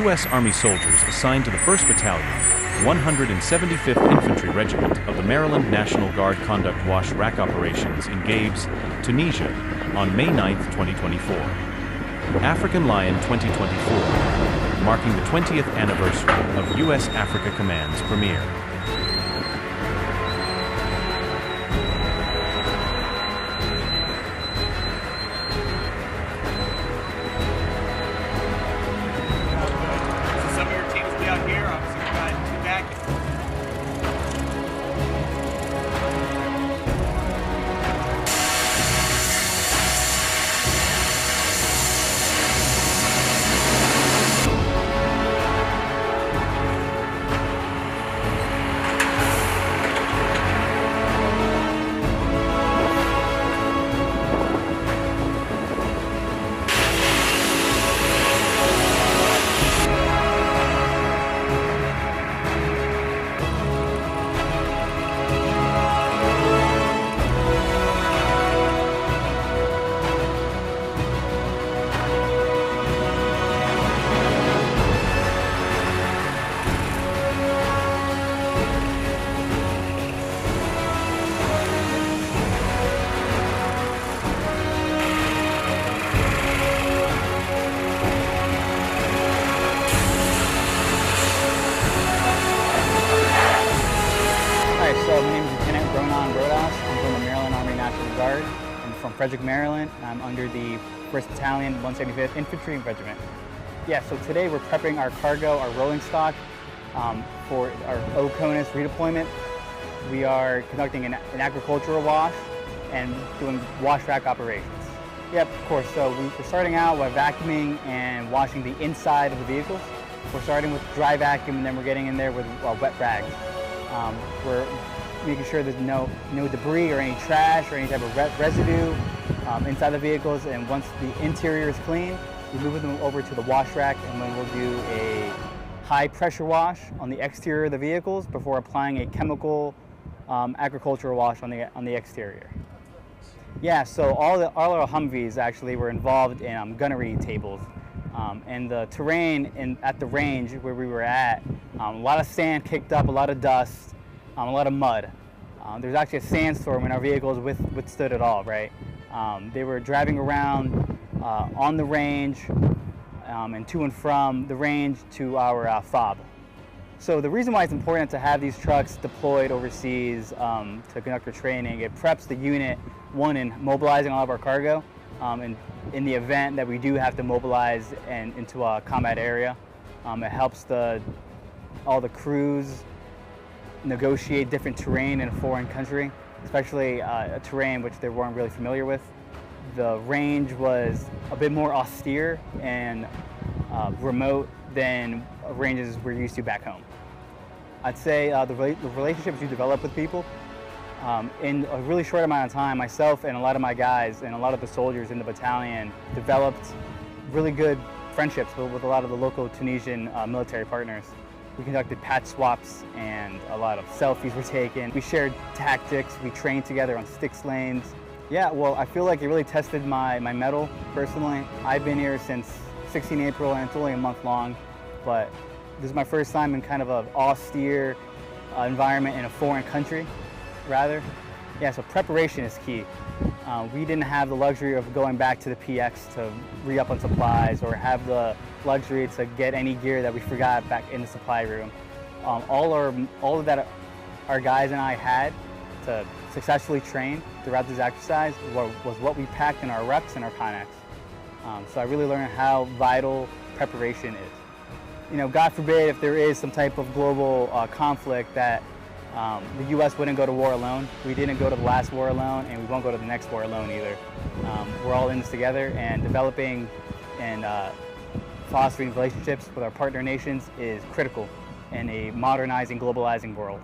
U.S. Army soldiers assigned to the 1st Battalion, 175th Infantry Regiment of the Maryland National Guard conduct wash rack operations in Gabes, Tunisia, on May 9, 2024. African Lion 2024, marking the 20th anniversary of U.S. Africa Command's premiere. So my name is Lieutenant I'm from the Maryland Army National Guard. I'm from Frederick, Maryland. I'm under the 1st Battalion, 175th Infantry Regiment. Yeah, so today we're prepping our cargo, our rolling stock, for our OCONUS redeployment. We are conducting an agricultural wash and doing wash rack operations. Yep, of course. So we're starting out by vacuuming and washing the inside of the vehicles. We're starting with dry vacuum, and then we're getting in there with wet rags. We're making sure there's no debris or any trash or any type of residue inside the vehicles. And once the interior is clean, we move them over to the wash rack, and then we'll do a high pressure wash on the exterior of the vehicles before applying a chemical agricultural wash on the exterior. Yeah, so all our Humvees actually were involved in gunnery tables. And the terrain at the range where we were at, a lot of sand kicked up, a lot of dust, a lot of mud. There's actually a sandstorm when our vehicles withstood it all, right? They were driving around on the range and to and from the range to our FOB. So the reason why it's important to have these trucks deployed overseas to conduct our training, it preps the unit, one, in mobilizing all of our cargo, and in the event that we do have to mobilize into a combat area. It helps all the crews negotiate different terrain in a foreign country, especially a terrain which they weren't really familiar with. The range was a bit more austere and remote than ranges we're used to back home. I'd say the relationships you develop with people, in a really short amount of time, myself and a lot of my guys and a lot of the soldiers in the battalion developed really good friendships with a lot of the local Tunisian military partners. We conducted patch swaps and a lot of selfies were taken. We shared tactics, we trained together on sticks lanes. Yeah, well, I feel like it really tested my mettle personally. I've been here since 16 April and it's only a month long, but this is my first time in kind of an austere environment in a foreign country, rather. Yeah, so preparation is key. We didn't have the luxury of going back to the PX to re-up on supplies or have the luxury to get any gear that we forgot back in the supply room. All of that our guys and I had to successfully train throughout this exercise was what we packed in our rucks and our Connex. So I really learned how vital preparation is. You know, God forbid if there is some type of global conflict that the U.S. wouldn't go to war alone. We didn't go to the last war alone, and we won't go to the next war alone either. We're all in this together, and developing and fostering relationships with our partner nations is critical in a modernizing, globalizing world.